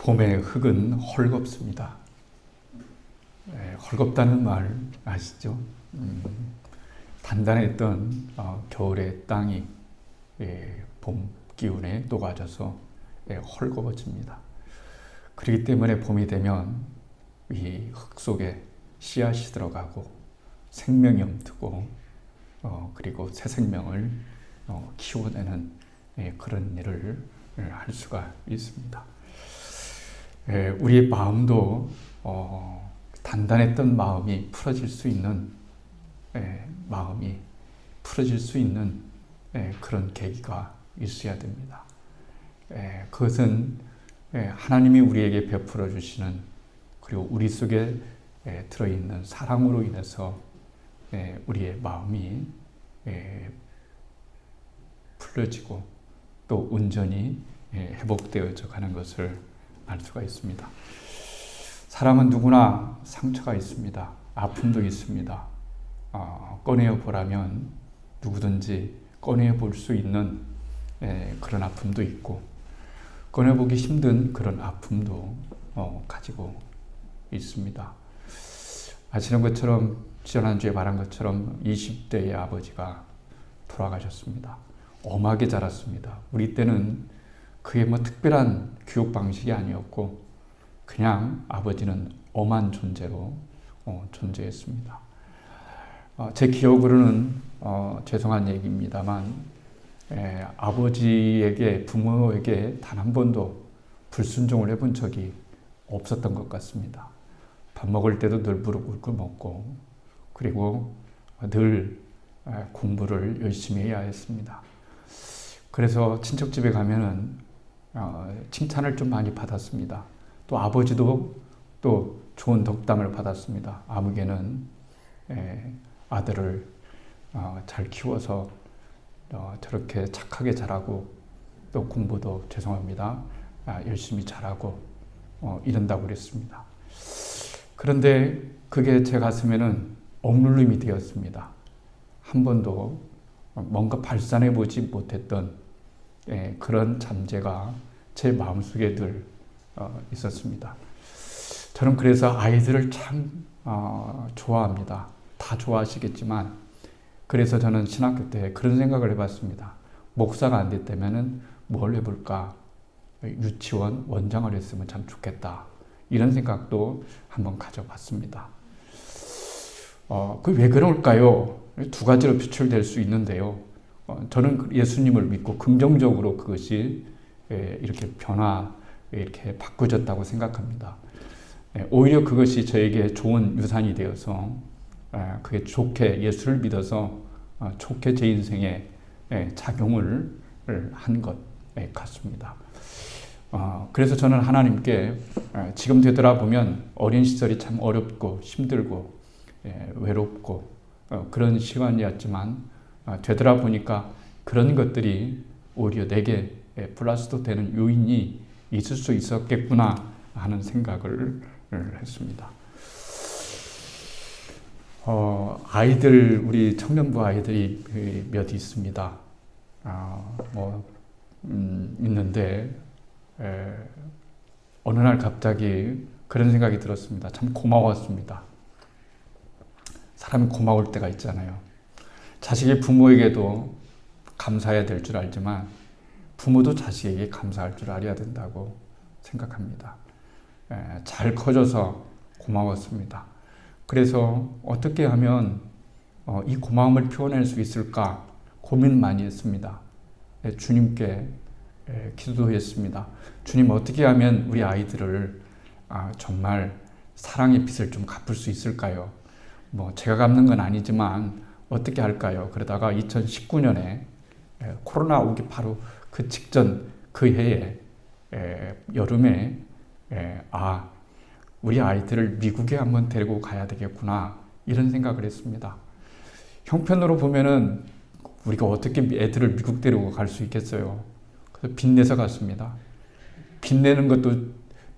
봄의 흙은 헐겁습니다. 헐겁다는 말 아시죠? 단단했던 겨울의 땅이 봄 기운에 녹아져서 헐거워집니다. 그렇기 때문에 봄이 되면 이 흙 속에 씨앗이 들어가고 생명이 엄트고 그리고 새 생명을 키워내는 그런 일을 할 수가 있습니다. 우리의 마음도 단단했던 마음이 풀어질 수 있는 그런 계기가 있어야 됩니다. 그것은 하나님이 우리에게 베풀어 주시는 그리고 우리 속에 들어있는 사랑으로 인해서 우리의 마음이 풀려지고 또 온전히 회복되어져 가는 것을 알 수가 있습니다. 사람은 누구나 상처가 있습니다. 아픔도 있습니다. 꺼내어 보라면 누구든지 꺼내어 볼 수 있는 그런 아픔도 있고 꺼내보기 힘든 그런 아픔도 가지고 있습니다. 아시는 것처럼 지난주에 말한 것처럼 20대의 아버지가 돌아가셨습니다. 엄하게 자랐습니다. 우리 때는 그게 특별한 교육 방식이 아니었고 그냥 아버지는 엄한 존재로 존재했습니다. 제 기억으로는 죄송한 얘기입니다만 아버지에게 부모에게 단 한 번도 불순종을 해본 적이 없었던 것 같습니다. 밥 먹을 때도 늘 무릎 꿇고 먹고 그리고 늘 공부를 열심히 해야 했습니다. 그래서 친척집에 가면은 칭찬을 좀 많이 받았습니다. 또 아버지도 또 좋은 덕담을 받았습니다. 아무개는 아들을 잘 키워서 저렇게 착하게 자라고 또 공부도 죄송합니다. 열심히 잘하고 이런다고 그랬습니다. 그런데 그게 제 가슴에는 억눌림이 되었습니다. 한 번도 뭔가 발산해 보지 못했던 그런 잠재가 제 마음속에 늘 있었습니다. 저는 그래서 아이들을 참 좋아합니다. 다 좋아하시겠지만 그래서 저는 신학교 때 그런 생각을 해봤습니다. 목사가 안 됐다면 뭘 해볼까? 유치원 원장을 했으면 참 좋겠다. 이런 생각도 한번 가져봤습니다. 그 왜 그럴까요? 두 가지로 표출될 수 있는데요. 저는 예수님을 믿고 긍정적으로 그것이 이렇게 이렇게 바꾸어졌다고 생각합니다. 오히려 그것이 저에게 좋은 유산이 되어서 그게 좋게 예수를 믿어서 좋게 제 인생에 작용을 한 것 같습니다. 그래서 저는 하나님께 지금 되돌아보면 어린 시절이 참 어렵고 힘들고 외롭고 그런 시간이었지만 되돌아보니까 그런 것들이 오히려 내게 플러스도 되는 요인이 있을 수 있었겠구나 하는 생각을 했습니다. 우리 청년부 아이들이 몇 있습니다. 있는데 어느 날 갑자기 그런 생각이 들었습니다. 참 고마웠습니다. 사람이 고마울 때가 있잖아요. 자식이 부모에게도 감사해야 될 줄 알지만 부모도 자식에게 감사할 줄 알아야 된다고 생각합니다. 잘 커져서 고마웠습니다. 그래서 어떻게 하면 이 고마움을 표현할 수 있을까 고민 많이 했습니다. 주님께 기도했습니다. 주님, 어떻게 하면 우리 아이들을 정말 사랑의 빚을 좀 갚을 수 있을까요? 제가 갚는 건 아니지만 어떻게 할까요? 그러다가 2019년에 코로나 오기 바로 그 직전 그 해에 여름에 우리 아이들을 미국에 한번 데리고 가야 되겠구나 이런 생각을 했습니다. 형편으로 보면은 우리가 어떻게 애들을 미국 데리고 갈 수 있겠어요? 그래서 빚내서 갔습니다. 빚내는 것도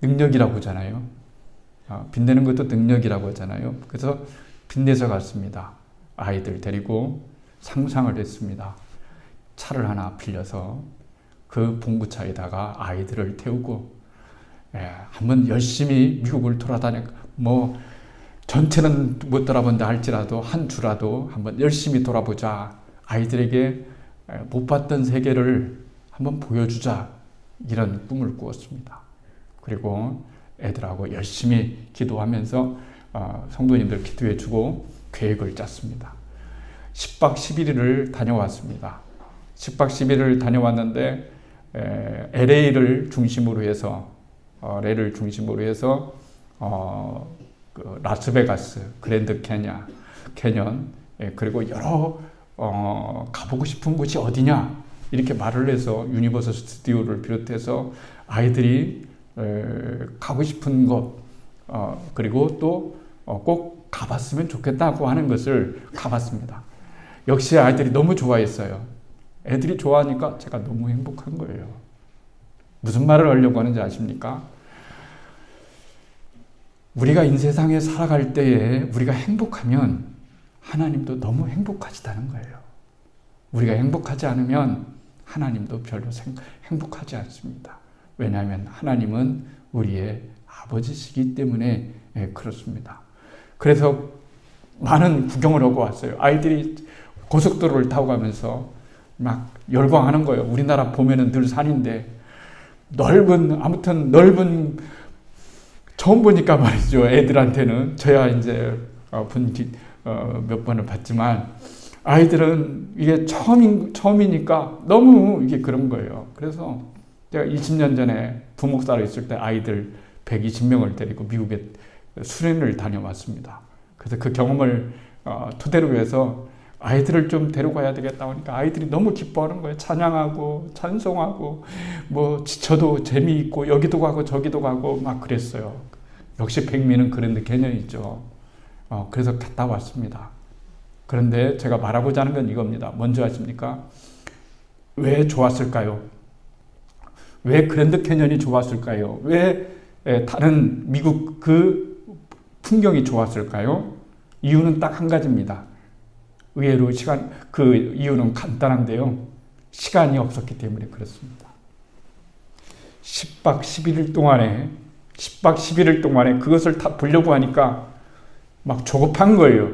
능력이라고 하잖아요. 빚내는 것도 능력이라고 하잖아요. 그래서 빚내서 갔습니다. 아이들 데리고 상상을 했습니다. 차를 하나 빌려서 그 봉구차에다가 아이들을 태우고 한번 열심히 미국을 돌아다녀 뭐 전체는 못 돌아본다 할지라도 한 주라도 한번 열심히 돌아보자. 아이들에게 못 봤던 세계를 한번 보여주자. 이런 꿈을 꾸었습니다. 그리고 애들하고 열심히 기도하면서 성도님들 기도해주고 계획을 짰습니다. 10박 11일을 다녀왔습니다. 10박 11일을 다녀왔는데 LA를 중심으로 해서 그 라스베가스, 그랜드 캐년, 그리고 여러 가보고 싶은 곳이 어디냐 이렇게 말을 해서 유니버설 스튜디오를 비롯해서 아이들이 가고 싶은 곳 그리고 또 꼭 가봤으면 좋겠다고 하는 것을 가봤습니다. 역시 아이들이 너무 좋아했어요. 애들이 좋아하니까 제가 너무 행복한 거예요. 무슨 말을 하려고 하는지 아십니까? 우리가 이 세상에 살아갈 때에 우리가 행복하면 하나님도 너무 행복하시다는 거예요. 우리가 행복하지 않으면 하나님도 별로 행복하지 않습니다. 왜냐하면 하나님은 우리의 아버지시기 때문에 그렇습니다. 그래서 많은 구경을 하고 왔어요. 아이들이 고속도로를 타고 가면서 막 열광하는 거예요. 우리나라 보면은 늘 산인데 넓은 처음 보니까 말이죠. 애들한테는 저야 이제 몇 번을 봤지만 아이들은 이게 처음이니까 너무 이게 그런 거예요. 그래서 제가 20년 전에 부목사로 있을 때 아이들 120명을 데리고 미국에 수련을 다녀왔습니다. 그래서 그 경험을 토대로 해서 아이들을 좀 데려가야 되겠다 하니까 아이들이 너무 기뻐하는 거예요. 찬양하고 찬송하고 뭐 지쳐도 재미있고 여기도 가고 저기도 가고 막 그랬어요. 역시 백미는 그랜드 캐년이죠. 그래서 갔다 왔습니다. 그런데 제가 말하고자 하는 건 이겁니다. 뭔지 아십니까? 왜 좋았을까요? 왜 그랜드 캐년이 좋았을까요? 왜 다른 미국 그 풍경이 좋았을까요? 이유는 딱 한 가지입니다. 의외로 그 이유는 간단한데요. 시간이 없었기 때문에 그렇습니다. 10박 11일 동안에 그것을 다 보려고 하니까 막 조급한 거예요.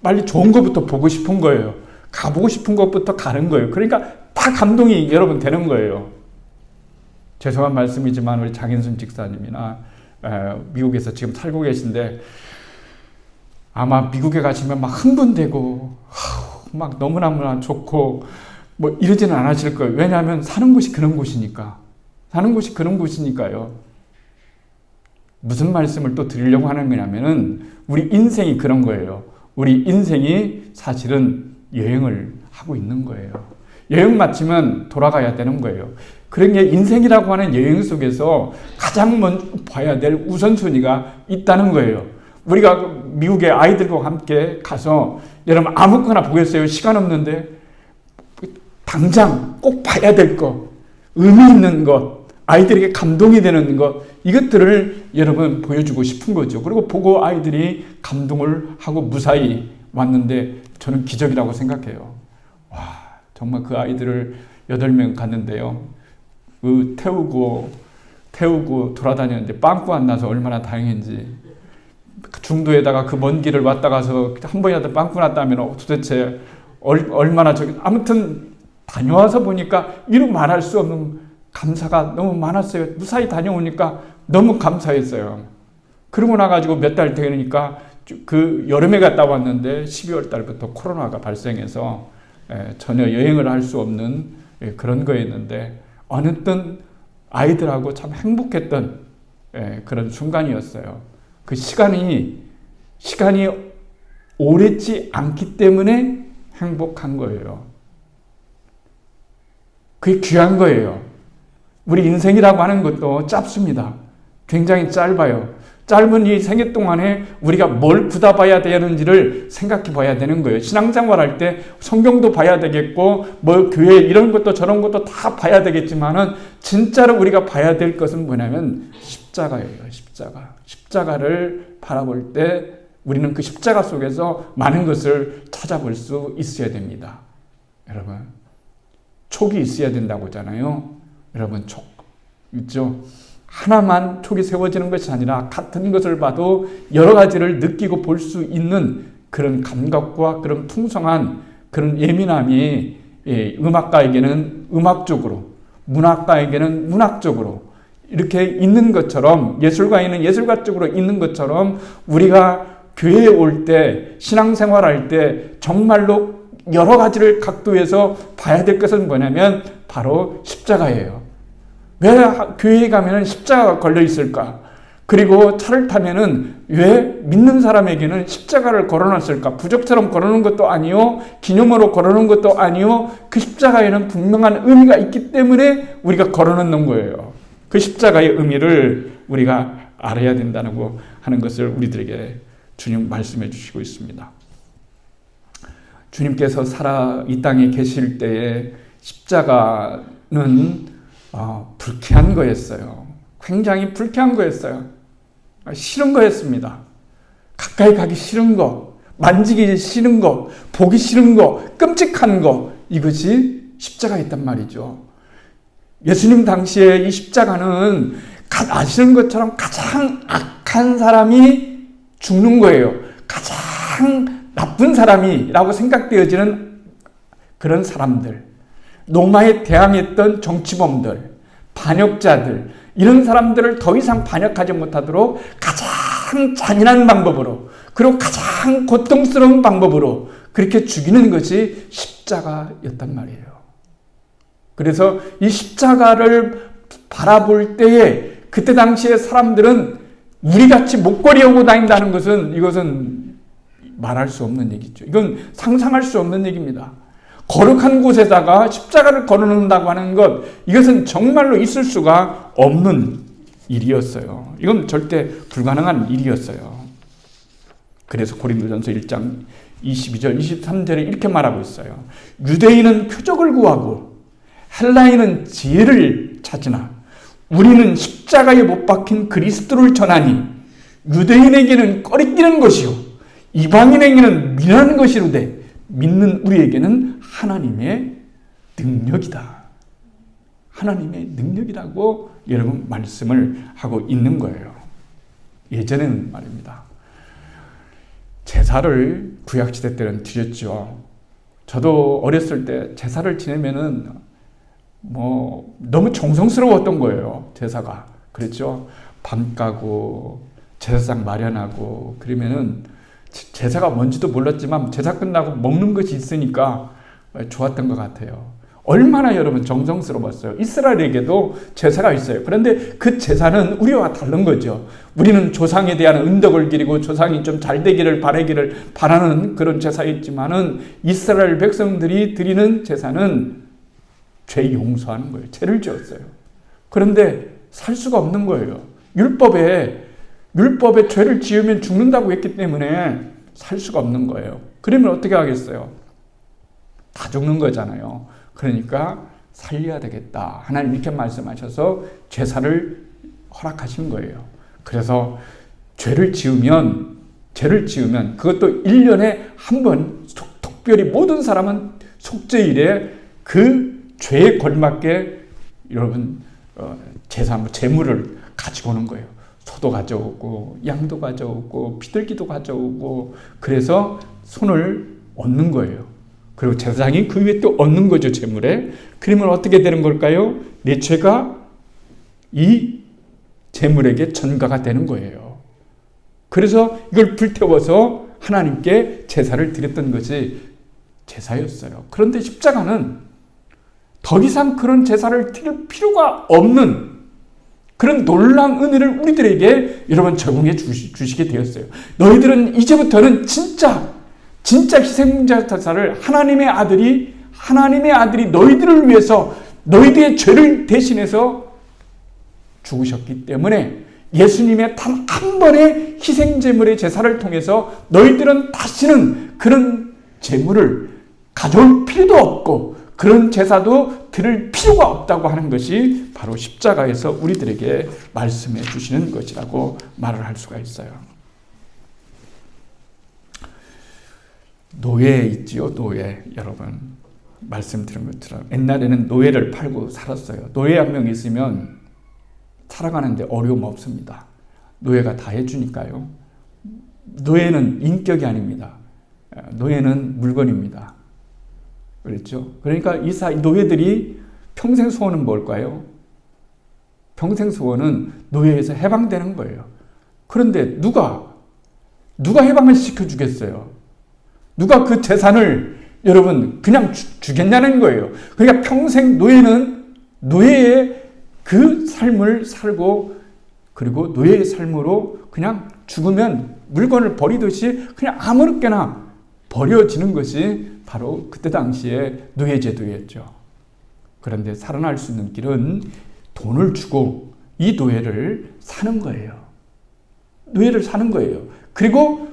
빨리 좋은 것부터 보고 싶은 거예요. 가보고 싶은 것부터 가는 거예요. 그러니까 다 감동이 여러분 되는 거예요. 죄송한 말씀이지만 우리 장인순 집사님이나 미국에서 지금 살고 계신데 아마 미국에 가시면 막 흥분되고 막 너무나 좋고 뭐 이러지는 않으실 거예요. 왜냐하면 사는 곳이 그런 곳이니까요. 무슨 말씀을 또 드리려고 하는 거냐면은 우리 인생이 그런 거예요. 우리 인생이 사실은 여행을 하고 있는 거예요. 여행 마치면 돌아가야 되는 거예요. 그러니까 인생이라고 하는 여행 속에서 가장 먼저 봐야 될 우선순위가 있다는 거예요. 우리가 미국의 아이들과 함께 가서 여러분 아무거나 보겠어요? 시간 없는데 당장 꼭 봐야 될 것, 의미 있는 것, 아이들에게 감동이 되는 것, 이것들을 여러분 보여주고 싶은 거죠. 그리고 보고 아이들이 감동을 하고 무사히 왔는데 저는 기적이라고 생각해요. 와, 정말 그 아이들을 8명 갔는데요. 그 태우고 돌아다녔는데 빵꾸 안 나서 얼마나 다행인지. 중도에다가 그 먼 길을 왔다 가서 한 번이라도 빵꾸 났다면 도대체 얼마나 아무튼 다녀와서 보니까 이루 말할 수 없는 감사가 너무 많았어요. 무사히 다녀오니까 너무 감사했어요. 그러고 나가지고 몇 달 되니까 그 여름에 갔다 왔는데 12월 달부터 코로나가 발생해서 전혀 여행을 할 수 없는 그런 거였는데 어느덧 아이들하고 참 행복했던 그런 순간이었어요. 그 시간이 오래지 않기 때문에 행복한 거예요. 그게 귀한 거예요. 우리 인생이라고 하는 것도 짧습니다. 굉장히 짧아요. 짧은 이 생애 동안에 우리가 뭘 굳어봐야 되는지를 생각해 봐야 되는 거예요. 신앙생활 할 때 성경도 봐야 되겠고 뭐 교회 이런 것도 저런 것도 다 봐야 되겠지만은 진짜로 우리가 봐야 될 것은 뭐냐면 십자가예요. 십자가를 바라볼 때 우리는 그 십자가 속에서 많은 것을 찾아볼 수 있어야 됩니다. 여러분 촉이 있어야 된다고 하잖아요. 여러분 촉 있죠? 하나만 촉이 세워지는 것이 아니라 같은 것을 봐도 여러 가지를 느끼고 볼 수 있는 그런 감각과 그런 풍성한 그런 예민함이 음악가에게는 음악적으로, 문학가에게는 문학적으로 이렇게 있는 것처럼, 예술가에는 예술가적으로 있는 것처럼 우리가 교회에 올 때, 신앙생활할 때 정말로 여러 가지를 각도에서 봐야 될 것은 뭐냐면 바로 십자가예요. 왜 교회에 가면 십자가가 걸려 있을까? 그리고 차를 타면은 왜 믿는 사람에게는 십자가를 걸어놨을까? 부적처럼 걸어놓은 것도 아니요, 기념으로 걸어놓은 것도 아니요, 그 십자가에는 분명한 의미가 있기 때문에 우리가 걸어놓는 거예요. 그 십자가의 의미를 우리가 알아야 된다고 하는 것을 우리들에게 주님 말씀해 주시고 있습니다. 주님께서 살아 이 땅에 계실 때에 십자가는 불쾌한 거였어요. 굉장히 불쾌한 거였어요. 싫은 거였습니다. 가까이 가기 싫은 거, 만지기 싫은 거, 보기 싫은 거, 끔찍한 거, 이것이 십자가였단 말이죠. 예수님 당시에 이 십자가는 아시는 것처럼 가장 악한 사람이 죽는 거예요. 가장 나쁜 사람이라고 생각되어지는 그런 사람들, 로마에 대항했던 정치범들, 반역자들, 이런 사람들을 더 이상 반역하지 못하도록 가장 잔인한 방법으로, 그리고 가장 고통스러운 방법으로 그렇게 죽이는 것이 십자가였단 말이에요. 그래서 이 십자가를 바라볼 때에 그때 당시에 사람들은 우리같이 목걸이 하고 다닌다는 것은, 이것은 말할 수 없는 얘기죠. 이건 상상할 수 없는 얘기입니다. 거룩한 곳에다가 십자가를 걸어놓는다고 하는 것, 이것은 정말로 있을 수가 없는 일이었어요. 이건 절대 불가능한 일이었어요. 그래서 고린도전서 1장 22절, 23절에 이렇게 말하고 있어요. 유대인은 표적을 구하고 헬라인은 지혜를 찾으나 우리는 십자가에 못 박힌 그리스도를 전하니 유대인에게는 꺼리끼는 것이요 이방인에게는 미련한 것이로되 믿는 우리에게는 하나님의 능력이다. 하나님의 능력이라고 여러분 말씀을 하고 있는 거예요. 예전에는 말입니다. 제사를 구약시대 때는 드렸죠. 저도 어렸을 때 제사를 지내면은 너무 정성스러웠던 거예요. 제사가. 그랬죠. 밤 까고 제사상 마련하고 그러면은 제사가 뭔지도 몰랐지만 제사 끝나고 먹는 것이 있으니까 좋았던 것 같아요. 얼마나 여러분 정성스러웠어요. 이스라엘에게도 제사가 있어요. 그런데 그 제사는 우리와 다른 거죠. 우리는 조상에 대한 은덕을 기리고 조상이 좀 잘 되기를 바라는 그런 제사였지만은 이스라엘 백성들이 드리는 제사는 죄 용서하는 거예요. 죄를 지었어요. 그런데 살 수가 없는 거예요. 율법에 죄를 지으면 죽는다고 했기 때문에 살 수가 없는 거예요. 그러면 어떻게 하겠어요? 다 죽는 거잖아요. 그러니까 살려야 되겠다. 하나님 이렇게 말씀하셔서 제사를 허락하신 거예요. 그래서 죄를 지으면 그것도 1년에 한 번 특별히 모든 사람은 속죄일에 그 죄에 걸맞게 여러분 제사, 제물을 가지고 오는 거예요. 소도 가져오고 양도 가져오고 비둘기도 가져오고 그래서 손을 얹는 거예요. 그리고 제사장이 그 위에 또 얹는 거죠, 제물에. 그러면 어떻게 되는 걸까요? 내 죄가 이 제물에게 전가가 되는 거예요. 그래서 이걸 불태워서 하나님께 제사를 드렸던 것이 제사였어요. 그런데 십자가는 더 이상 그런 제사를 드릴 필요가 없는 그런 놀라운 은혜를 우리들에게 여러분 제공해 주시게 되었어요. 너희들은 이제부터는 진짜 희생자 제사를 하나님의 아들이 너희들을 위해서 너희들의 죄를 대신해서 죽으셨기 때문에 예수님의 단 한 번의 희생제물의 제사를 통해서 너희들은 다시는 그런 제물을 가져올 필요도 없고 그런 제사도 드릴 필요가 없다고 하는 것이 바로 십자가에서 우리들에게 말씀해 주시는 것이라고 말을 할 수가 있어요. 노예 있지요, 노예. 여러분 말씀드린 것처럼 옛날에는 노예를 팔고 살았어요. 노예 한 명 있으면 살아가는데 어려움 없습니다. 노예가 다 해주니까요. 노예는 인격이 아닙니다. 노예는 물건입니다. 그렇죠? 그러니까 이 노예들이 평생 소원은 뭘까요? 평생 소원은 노예에서 해방되는 거예요. 그런데 누가 해방을 시켜주겠어요? 누가 그 재산을 여러분 그냥 주겠냐는 거예요. 그러니까 평생 노예는 노예의 그 삶을 살고, 그리고 노예의 삶으로 그냥 죽으면 물건을 버리듯이 그냥 아무렇게나 버려지는 것이 바로 그때 당시에 노예제도였죠. 그런데 살아날 수 있는 길은 돈을 주고 이 노예를 사는 거예요. 노예를 사는 거예요. 그리고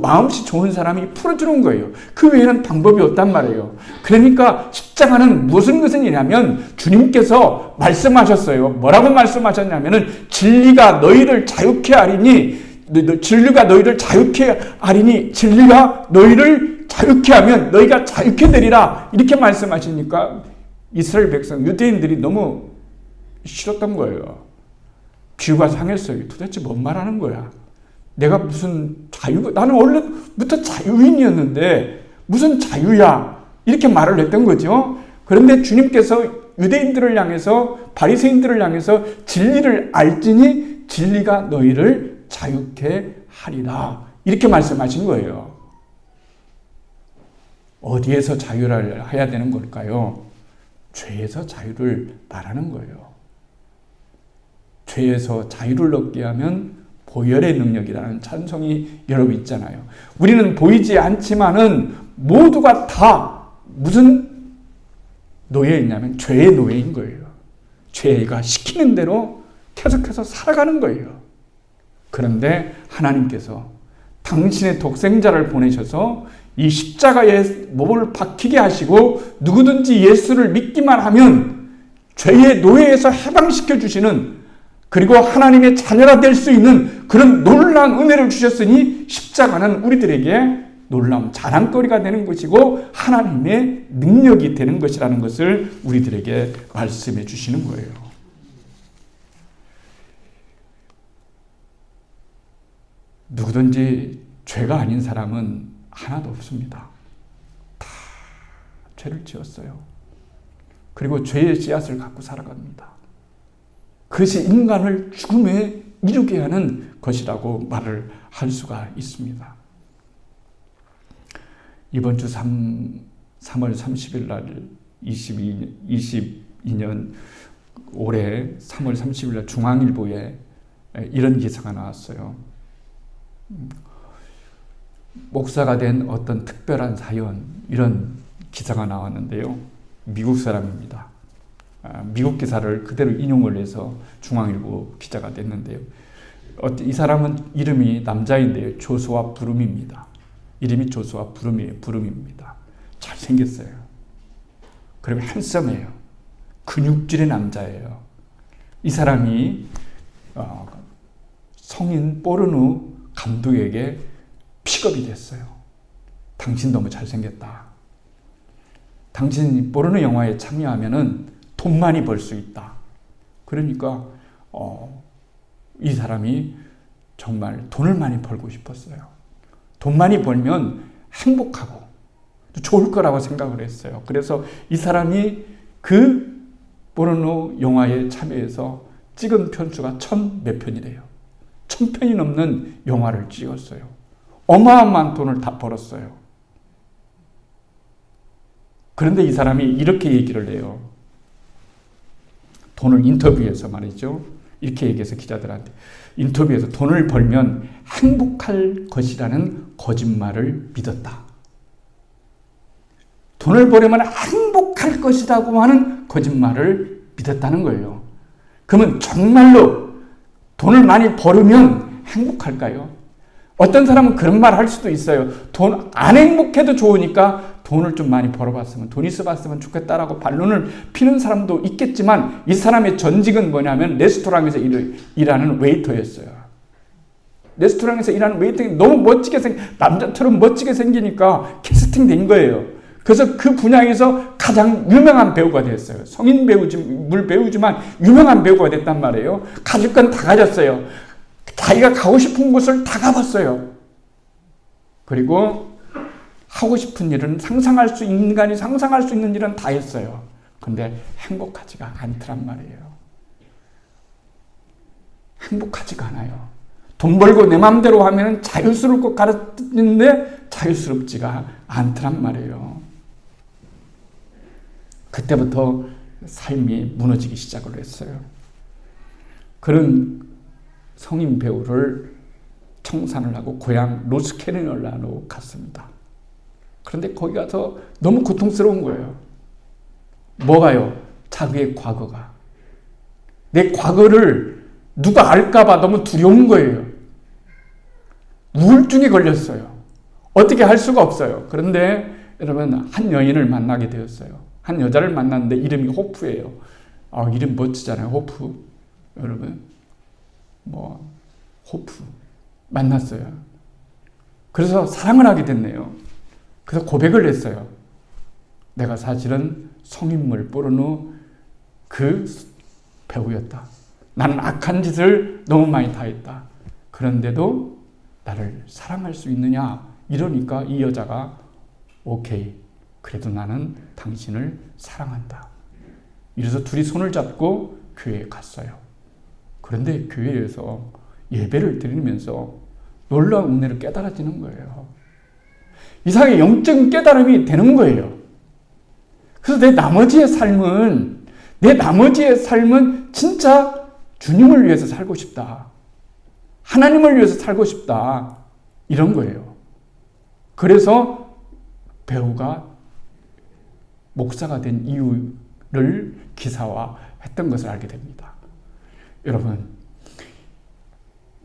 마음씨 좋은 사람이 풀어주는 거예요. 그 외에는 방법이 없단 말이에요. 그러니까 십자가는 무슨 것이냐면 주님께서 말씀하셨어요. 뭐라고 말씀하셨냐면은 진리가 너희를 자유케 하리니, 진리가 너희를 자유케 하리니, 진리가 너희를 자유케 하면 너희가 자유케 되리라, 이렇게 말씀하시니까 이스라엘 백성, 유대인들이 너무 싫었던 거예요. 귀가 상했어요. 도대체 뭔 말하는 거야? 내가 무슨 나는 원래부터 자유인이었는데 무슨 자유야? 이렇게 말을 했던 거죠. 그런데 주님께서 유대인들을 향해서, 바리새인들을 향해서 진리를 알지니 진리가 너희를 자유케 하리라, 이렇게 말씀하신 거예요. 어디에서 자유를 해야 되는 걸까요? 죄에서 자유를 말하는 거예요. 죄에서 자유를 얻게 하면 보혈의 능력이라는 찬송이 여러분 있잖아요. 우리는 보이지 않지만은 모두가 다 무슨 노예이냐면 죄의 노예인 거예요. 죄가 시키는 대로 계속해서 살아가는 거예요. 그런데 하나님께서 당신의 독생자를 보내셔서 이 십자가에 몸을 박히게 하시고 누구든지 예수를 믿기만 하면 죄의 노예에서 해방시켜 주시는, 그리고 하나님의 자녀가 될 수 있는 그런 놀라운 은혜를 주셨으니 십자가는 우리들에게 놀라운 자랑거리가 되는 것이고 하나님의 능력이 되는 것이라는 것을 우리들에게 말씀해 주시는 거예요. 누구든지 죄가 아닌 사람은 하나도 없습니다. 다 죄를 지었어요. 그리고 죄의 씨앗을 갖고 살아갑니다. 그것이 인간을 죽음에 이르게 하는 것이라고 말을 할 수가 있습니다. 이번 주 3월 30일 날 22년 올해 3월 30일 날 중앙일보에 이런 기사가 나왔어요. 목사가 된 어떤 특별한 사연, 이런 기사가 나왔는데요. 미국 사람입니다. 미국 기사를 그대로 인용을 해서 중앙일보 기자가 됐는데요. 이 사람은 이름이 남자인데요. 조수아 브룸입니다. 이름이 조수아 브룸입니다. 잘생겼어요. 그리고 핸섬해요. 근육질의 남자예요. 이 사람이 성인 포르노 감독에게 픽업이 됐어요. 당신 너무 잘생겼다. 당신 포르노 영화에 참여하면은 돈 많이 벌 수 있다. 그러니까 이 사람이 정말 돈을 많이 벌고 싶었어요. 돈 많이 벌면 행복하고 좋을 거라고 생각을 했어요. 그래서 이 사람이 그 포르노 영화에 참여해서 찍은 편수가 1000몇 편이래요. 1000편이 넘는 영화를 찍었어요. 어마어마한 돈을 다 벌었어요. 그런데 이 사람이 이렇게 얘기를 해요. 돈을 인터뷰에서 말이죠. 이렇게 얘기해서 기자들한테, 인터뷰에서 돈을 벌면 행복할 것이라는 거짓말을 믿었다. 돈을 벌면 행복할 것이라고 하는 거짓말을 믿었다는 거예요. 그러면 정말로 돈을 많이 벌으면 행복할까요? 어떤 사람은 그런 말 할 수도 있어요. 돈 안 행복해도 좋으니까 돈을 좀 많이 벌어봤으면, 돈 있어봤으면 좋겠다라고 반론을 피는 사람도 있겠지만, 이 사람의 전직은 뭐냐면 레스토랑에서 일하는 웨이터였어요. 레스토랑에서 일하는 웨이터가 너무 멋지게 남자처럼 멋지게 생기니까 캐스팅 된 거예요. 그래서 그 분야에서 가장 유명한 배우가 됐어요. 성인 물 배우지만 유명한 배우가 됐단 말이에요. 가질 건 다 가졌어요. 자기가 가고 싶은 곳을 다 가봤어요. 그리고 하고 싶은 일은 인간이 상상할 수 있는 일은 다 했어요. 근데 행복하지가 않더란 말이에요. 행복하지가 않아요. 돈 벌고 내 마음대로 하면 자유스러울 것 같았는데 자유스럽지가 않더란 말이에요. 그때부터 삶이 무너지기 시작을 했어요. 그런 성인 배우를 청산을 하고 고향 노스캐롤라이나로 갔습니다. 그런데 거기 가서 너무 고통스러운 거예요. 뭐가요? 자기의 과거가. 내 과거를 누가 알까봐 너무 두려운 거예요. 우울증에 걸렸어요. 어떻게 할 수가 없어요. 그런데 여러분, 한 여인을 만나게 되었어요. 한 여자를 만났는데 이름이 호프예요. 이름 멋지잖아요. 호프. 여러분, 호프. 만났어요. 그래서 사랑을 하게 됐네요. 그래서 고백을 했어요. 내가 사실은 성인물 포르노 그 배우였다. 나는 악한 짓을 너무 많이 다 했다. 그런데도 나를 사랑할 수 있느냐? 이러니까 이 여자가 오케이. 그래도 나는 당신을 사랑한다. 이래서 둘이 손을 잡고 교회에 갔어요. 그런데 교회에서 예배를 드리면서 놀라운 은혜를 깨달아지는 거예요. 이상하게 영적인 깨달음이 되는 거예요. 그래서 내 나머지의 삶은 진짜 주님을 위해서 살고 싶다. 하나님을 위해서 살고 싶다. 이런 거예요. 그래서 배우가 목사가 된 이유를 기사화했던 것을 알게 됩니다. 여러분,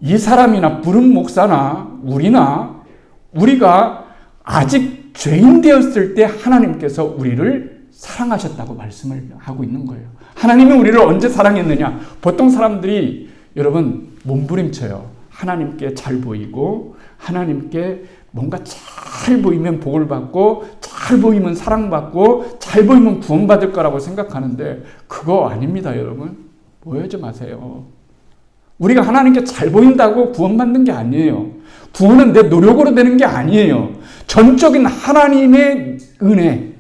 이 사람이나 부른 목사나 우리가 아직 죄인 되었을 때 하나님께서 우리를 사랑하셨다고 말씀을 하고 있는 거예요. 하나님이 우리를 언제 사랑했느냐? 보통 사람들이 여러분 몸부림쳐요. 하나님께 잘 보이고 하나님께 뭔가 잘 보이면 복을 받고 잘 보이면 사랑받고 잘 보이면 구원받을 거라고 생각하는데 그거 아닙니다, 여러분. 오해하지 마세요. 우리가 하나님께 잘 보인다고 구원받는 게 아니에요. 구원은 내 노력으로 되는 게 아니에요. 전적인 하나님의 은혜,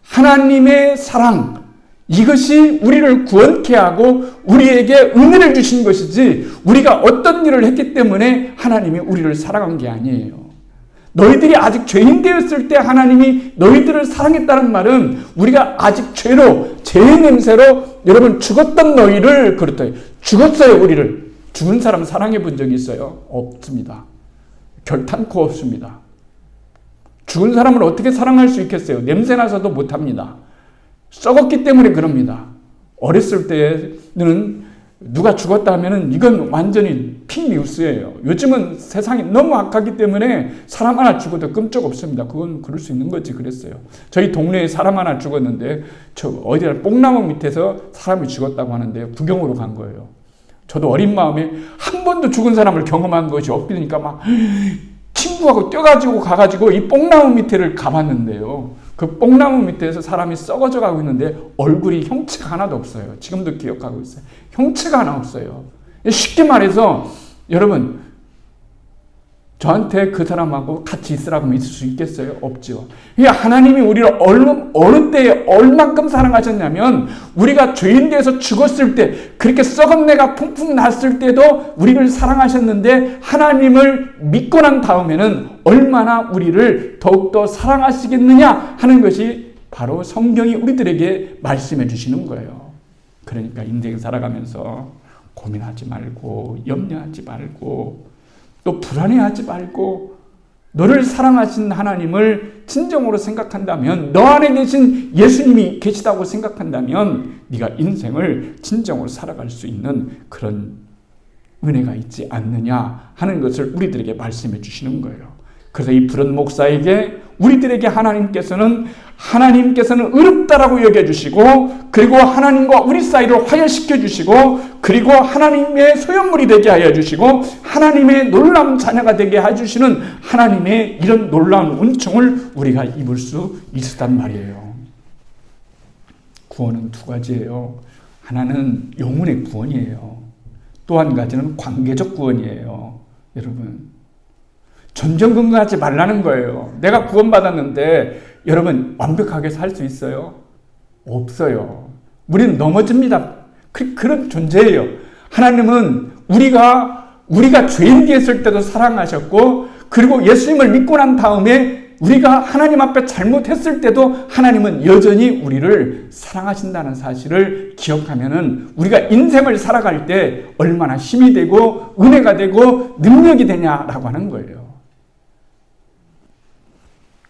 하나님의 사랑, 이것이 우리를 구원케 하고 우리에게 은혜를 주신 것이지 우리가 어떤 일을 했기 때문에 하나님이 우리를 사랑한 게 아니에요. 너희들이 아직 죄인 되었을 때 하나님이 너희들을 사랑했다는 말은 우리가 아직 죄의 냄새로 여러분 죽었던 너희를 그렇다. 죽었어요, 우리를. 죽은 사람 사랑해 본 적이 있어요? 없습니다. 결탄코 없습니다. 죽은 사람을 어떻게 사랑할 수 있겠어요? 냄새나서도 못합니다. 썩었기 때문에 그럽니다. 어렸을 때는 누가 죽었다 하면은 이건 완전히 핑뉴스예요. 요즘은 세상이 너무 악하기 때문에 사람 하나 죽어도 끔찍 없습니다. 그건 그럴 수 있는 거지 그랬어요. 저희 동네에 사람 하나 죽었는데 어디다 뽕나무 밑에서 사람이 죽었다고 하는데 구경으로 간 거예요. 저도 어린 마음에 한 번도 죽은 사람을 경험한 것이 없으니까 막 친구하고 뛰어가지고 가가지고 이 뽕나무 밑에를 가봤는데요. 그 뽕나무 밑에서 사람이 썩어져 가고 있는데 얼굴이 형체가 하나도 없어요. 지금도 기억하고 있어요. 형체가 하나 없어요. 쉽게 말해서 여러분 저한테 그 사람하고 같이 있으라고 하면 있을 수 있겠어요? 없죠. 하나님이 우리를 어느 때에 얼만큼 사랑하셨냐면 우리가 죄인 되어서 죽었을 때 그렇게 썩은 내가 풍풍 났을 때도 우리를 사랑하셨는데 하나님을 믿고 난 다음에는 얼마나 우리를 더욱더 사랑하시겠느냐 하는 것이 바로 성경이 우리들에게 말씀해 주시는 거예요. 그러니까 인생 살아가면서 고민하지 말고 염려하지 말고 또 불안해하지 말고 너를 사랑하신 하나님을 진정으로 생각한다면 너 안에 계신 예수님이 계시다고 생각한다면 네가 인생을 진정으로 살아갈 수 있는 그런 은혜가 있지 않느냐 하는 것을 우리들에게 말씀해 주시는 거예요. 그래서 이 부른 목사에게 우리들에게 하나님께서는 의롭다라고 여겨주시고, 그리고 하나님과 우리 사이를 화해시켜 주시고, 그리고 하나님의 소유물이 되게 하여 주시고, 하나님의 놀라운 자녀가 되게 해주시는 하나님의 이런 놀라운 은총을 우리가 입을 수 있었단 말이에요. 구원은 두 가지예요. 하나는 영혼의 구원이에요. 또 한 가지는 관계적 구원이에요. 여러분, 전전긍긍하지 말라는 거예요. 내가 구원받았는데 여러분 완벽하게 살 수 있어요? 없어요. 우리는 넘어집니다. 그런 존재예요. 하나님은 우리가 죄인 되었을 때도 사랑하셨고, 그리고 예수님을 믿고 난 다음에 우리가 하나님 앞에 잘못했을 때도 하나님은 여전히 우리를 사랑하신다는 사실을 기억하면은 우리가 인생을 살아갈 때 얼마나 힘이 되고 은혜가 되고 능력이 되냐라고 하는 거예요.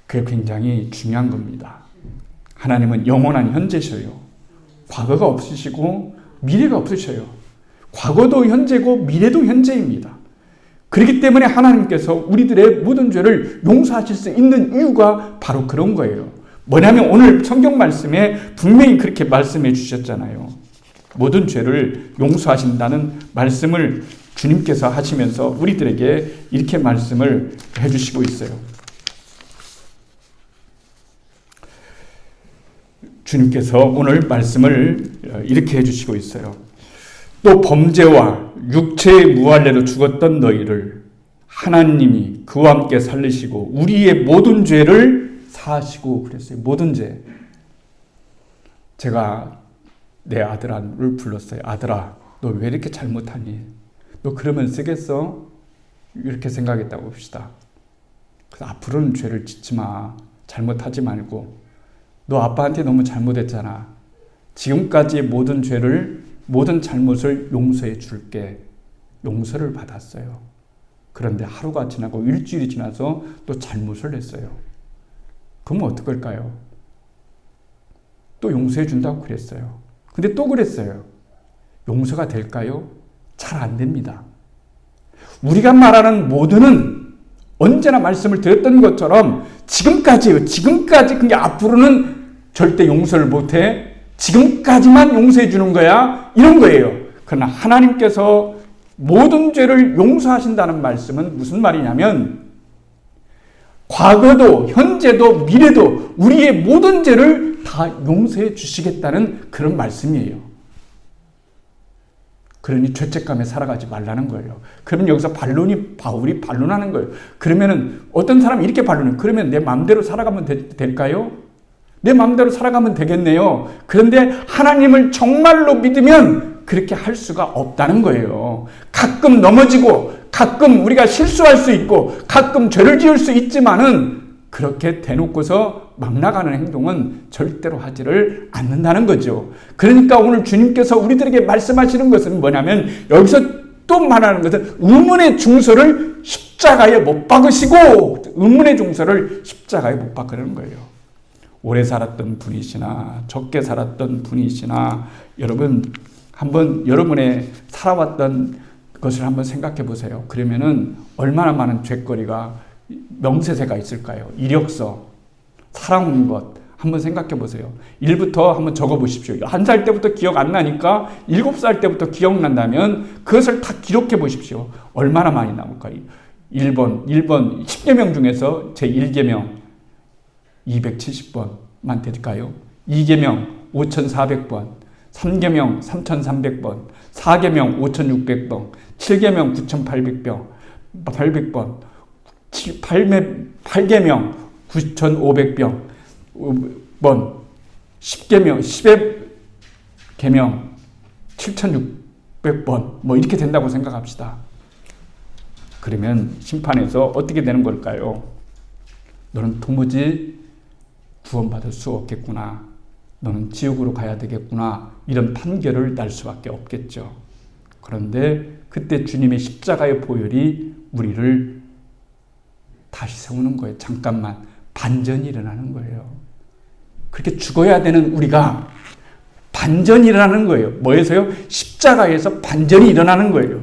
그게 굉장히 중요한 겁니다. 하나님은 영원한 현재셔요. 과거가 없으시고 미래가 없으셔요. 과거도 현재고 미래도 현재입니다. 그렇기 때문에 하나님께서 우리들의 모든 죄를 용서하실 수 있는 이유가 바로 그런 거예요. 뭐냐면 오늘 성경 말씀에 분명히 그렇게 말씀해 주셨잖아요. 모든 죄를 용서하신다는 말씀을 주님께서 하시면서 우리들에게 이렇게 말씀을 해주시고 있어요. 주님께서 오늘 말씀을 이렇게 해주시고 있어요. 또 범죄와 육체의 무할례로 죽었던 너희를 하나님이 그와 함께 살리시고 우리의 모든 죄를 사하시고 그랬어요. 모든 죄. 제가 내 아들을 불렀어요. 아들아, 너 왜 이렇게 잘못하니? 너 그러면 쓰겠어? 이렇게 생각했다고 봅시다. 그래서 앞으로는 죄를 짓지 마. 잘못하지 말고. 너 아빠한테 너무 잘못했잖아. 지금까지의 모든 죄를, 모든 잘못을 용서해 줄게. 용서를 받았어요. 그런데 하루가 지나고 일주일이 지나서 또 잘못을 했어요. 그러면 어떡할까요? 또 용서해 준다고 그랬어요. 근데 또 그랬어요. 용서가 될까요? 잘 안 됩니다. 우리가 말하는 모두는 언제나 말씀을 드렸던 것처럼 지금까지예요. 지금까지. 근데 앞으로는 절대 용서를 못해. 지금까지만 용서해 주는 거야. 이런 거예요. 그러나 하나님께서 모든 죄를 용서하신다는 말씀은 무슨 말이냐면 과거도 현재도 미래도 우리의 모든 죄를 다 용서해 주시겠다는 그런 말씀이에요. 그러니 죄책감에 살아가지 말라는 거예요. 그러면 여기서 바울이 반론하는 거예요. 그러면은 어떤 사람이 이렇게 반론해요. 그러면 내 마음대로 살아가면 될까요? 내 마음대로 살아가면 되겠네요. 그런데 하나님을 정말로 믿으면 그렇게 할 수가 없다는 거예요. 가끔 넘어지고 가끔 우리가 실수할 수 있고 가끔 죄를 지을 수 있지만은 그렇게 대놓고서 막 나가는 행동은 절대로 하지를 않는다는 거죠. 그러니까 오늘 주님께서 우리들에게 말씀하시는 것은 뭐냐면 여기서 또 말하는 것은 의문의 중서를 십자가에 못 박으시고 의문의 중서를 십자가에 못 박으라는 거예요. 오래 살았던 분이시나 적게 살았던 분이시나 여러분 한번 여러분의 살아왔던 것을 한번 생각해 보세요. 그러면은 얼마나 많은 죄거리가 명세세가 있을까요? 이력서, 살아온 것 한번 생각해 보세요. 1부터 한번 적어 보십시오. 1살 때부터 기억 안 나니까 7살 때부터 기억난다면 그것을 다 기록해 보십시오. 얼마나 많이 나올까요? 1번 10계명 중에서 제 1계명 270번만 될까요? 2계명 5400번, 3계명 3300번, 4계명 5600번, 7계명 9800번, 8계명 9500번, 10계명 10계명 7600번 뭐 이렇게 된다고 생각합시다. 그러면 심판에서 어떻게 되는 걸까요? 너는 도무지 구원받을 수 없겠구나. 너는 지옥으로 가야 되겠구나. 이런 판결을 날 수밖에 없겠죠. 그런데 그때 주님의 십자가의 보혈이 우리를 다시 세우는 거예요. 잠깐만 반전이 일어나는 거예요. 그렇게 죽어야 되는 우리가 반전이 일어나는 거예요. 뭐에서요? 십자가에서 반전이 일어나는 거예요.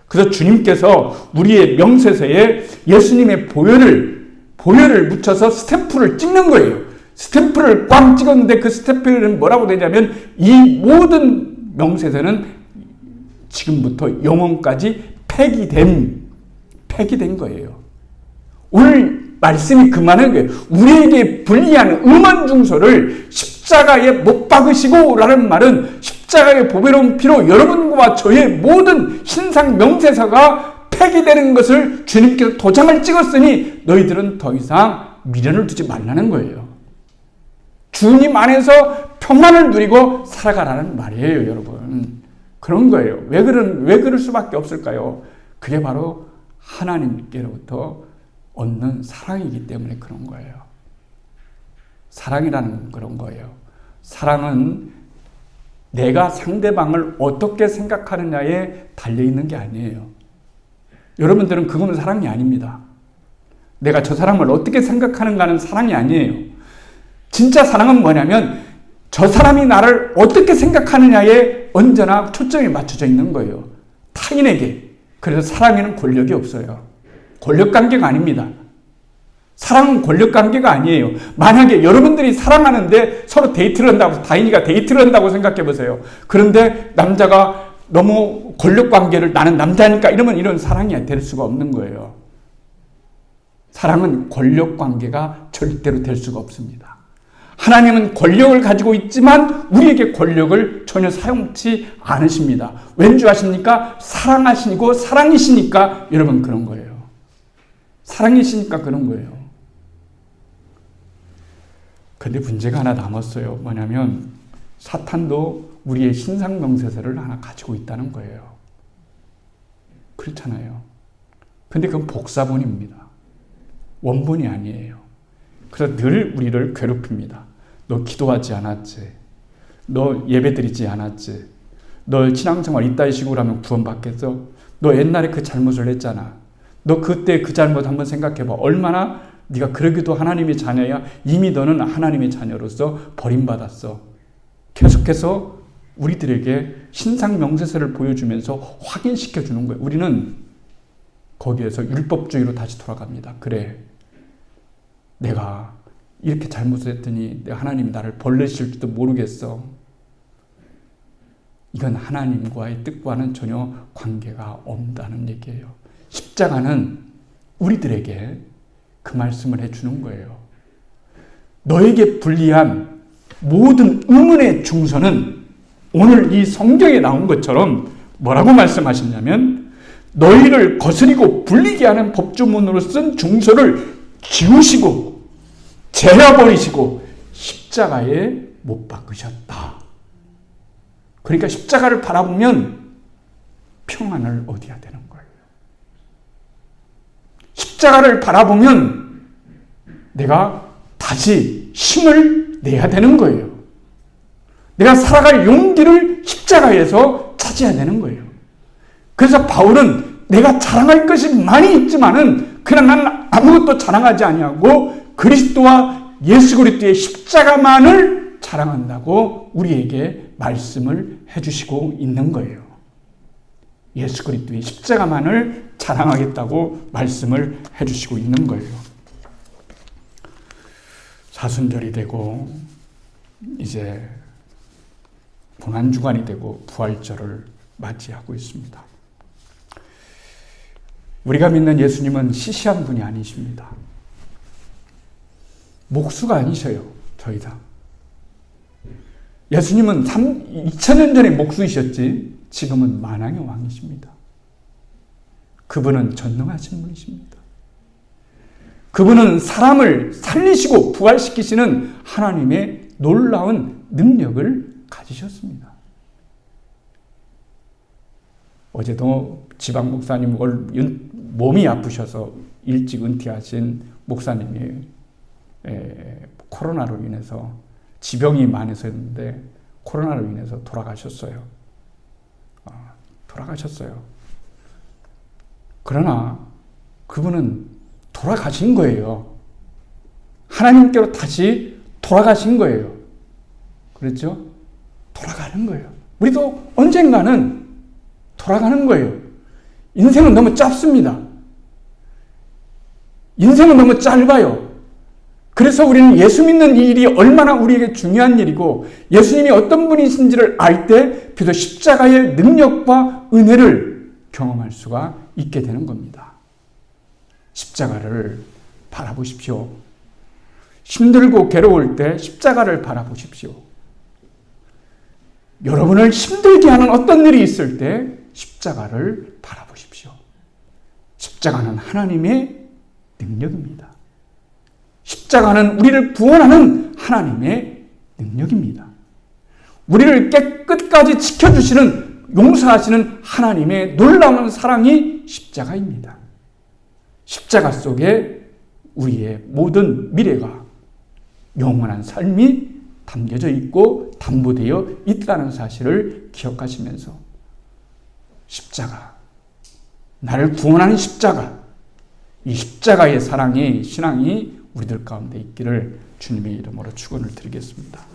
그래서 주님께서 우리의 명세서에 예수님의 보혈을 보혈을 묻혀서 스탬프를 찍는 거예요. 스탬프를 꽝 찍었는데 그 스탬프는 뭐라고 되냐면 이 모든 명세서는 지금부터 영원까지 폐기된 거예요. 오늘 말씀이 그 말하는 거예요. 우리에게 불리한 음한 중소를 십자가에 못 박으시고 라는 말은 십자가의 보배로운 피로 여러분과 저의 모든 신상 명세서가 폐기되는 것을 주님께서 도장을 찍었으니 너희들은 더 이상 미련을 두지 말라는 거예요. 주님 안에서 평안을 누리고 살아가라는 말이에요, 여러분. 그런 거예요. 왜 그럴 수밖에 없을까요? 그게 바로 하나님께로부터 얻는 사랑이기 때문에 그런 거예요. 사랑이라는 그런 거예요. 사랑은 내가 상대방을 어떻게 생각하느냐에 달려있는 게 아니에요. 여러분들은 그건 사랑이 아닙니다. 내가 저 사람을 어떻게 생각하는가는 사랑이 아니에요. 진짜 사랑은 뭐냐면 저 사람이 나를 어떻게 생각하느냐에 언제나 초점이 맞춰져 있는 거예요. 타인에게. 그래서 사랑에는 권력이 없어요. 권력관계가 아닙니다. 사랑은 권력관계가 아니에요. 만약에 여러분들이 사랑하는데 서로 데이트를 한다고, 다인이가 데이트를 한다고 생각해 보세요. 그런데 남자가 너무 권력관계를, 나는 남자니까 이러면 이런 사랑이 될 수가 없는 거예요. 사랑은 권력관계가 절대로 될 수가 없습니다. 하나님은 권력을 가지고 있지만 우리에게 권력을 전혀 사용치 않으십니다. 왠지 아십니까? 사랑하시고 사랑이시니까 여러분 그런 거예요. 사랑이시니까 그런 거예요. 근데 문제가 하나 남았어요. 뭐냐면 사탄도 우리의 신상명세서를 하나 가지고 있다는 거예요. 그렇잖아요. 근데 그건 복사본입니다. 원본이 아니에요. 그래서 늘 우리를 괴롭힙니다. 너 기도하지 않았지? 너 예배드리지 않았지? 너 신앙생활 이따위 식으로 하면 구원받겠어? 너 옛날에 그 잘못을 했잖아. 너 그때 그 잘못 한번 생각해봐. 얼마나 네가 그러기도 하나님의 자녀야. 이미 너는 하나님의 자녀로서 버림받았어. 계속해서 우리들에게 신상명세서를 보여주면서 확인시켜주는 거예요. 우리는 거기에서 율법주의로 다시 돌아갑니다. 그래, 내가 이렇게 잘못을 했더니 하나님이 나를 벌레실지도 모르겠어. 이건 하나님과의 뜻과는 전혀 관계가 없다는 얘기예요. 십자가는 우리들에게 그 말씀을 해주는 거예요. 너에게 불리한 모든 의문의 중서는 오늘 이 성경에 나온 것처럼 뭐라고 말씀하셨냐면 너희를 거스리고 불리게 하는 법조문으로 쓴 중서를 지우시고 제어버리시고 십자가에 못 박으셨다. 그러니까 십자가를 바라보면 평안을 얻어야 되는 거예요. 십자가를 바라보면 내가 다시 힘을 내야 되는 거예요. 내가 살아갈 용기를 십자가에서 찾아야 되는 거예요. 그래서 바울은 내가 자랑할 것이 많이 있지만은 그냥 나는 아무것도 자랑하지 아니하고 그리스도와 예수 그리스도의 십자가만을 자랑한다고 우리에게 말씀을 해주시고 있는 거예요. 예수 그리스도의 십자가만을 자랑하겠다고 말씀을 해주시고 있는 거예요. 사순절이 되고 이제 고난주간이 되고 부활절을 맞이하고 있습니다. 우리가 믿는 예수님은 시시한 분이 아니십니다. 목수가 아니셔요. 더 이상. 예수님은 2000년 전에 목수이셨지 지금은 만왕의 왕이십니다. 그분은 전능하신 분이십니다. 그분은 사람을 살리시고 부활시키시는 하나님의 놀라운 능력을 가지셨습니다. 어제도 지방 목사님 몸이 아프셔서 일찍 은퇴하신 목사님이 코로나로 인해서 지병이 많으셨는데 코로나로 인해서 돌아가셨어요. 돌아가셨어요. 그러나 그분은 돌아가신 거예요. 하나님께로 다시 돌아가신 거예요. 그렇죠? 돌아가는 거예요. 우리도 언젠가는 돌아가는 거예요. 인생은 너무 짧습니다. 인생은 너무 짧아요. 그래서 우리는 예수 믿는 이 일이 얼마나 우리에게 중요한 일이고 예수님이 어떤 분이신지를 알 때 비로소 십자가의 능력과 은혜를 경험할 수가 있게 되는 겁니다. 십자가를 바라보십시오. 힘들고 괴로울 때 십자가를 바라보십시오. 여러분을 힘들게 하는 어떤 일이 있을 때 십자가를 바라보십시오. 십자가는 하나님의 능력입니다. 십자가는 우리를 구원하는 하나님의 능력입니다. 우리를 깨끗까지 지켜주시는, 용서하시는 하나님의 놀라운 사랑이 십자가입니다. 십자가 속에 우리의 모든 미래가, 영원한 삶이 담겨져 있고 담보되어 있다는 사실을 기억하시면서 십자가, 나를 구원하는 십자가, 이 십자가의 사랑의 신앙이 우리들 가운데 있기를 주님의 이름으로 축원을 드리겠습니다.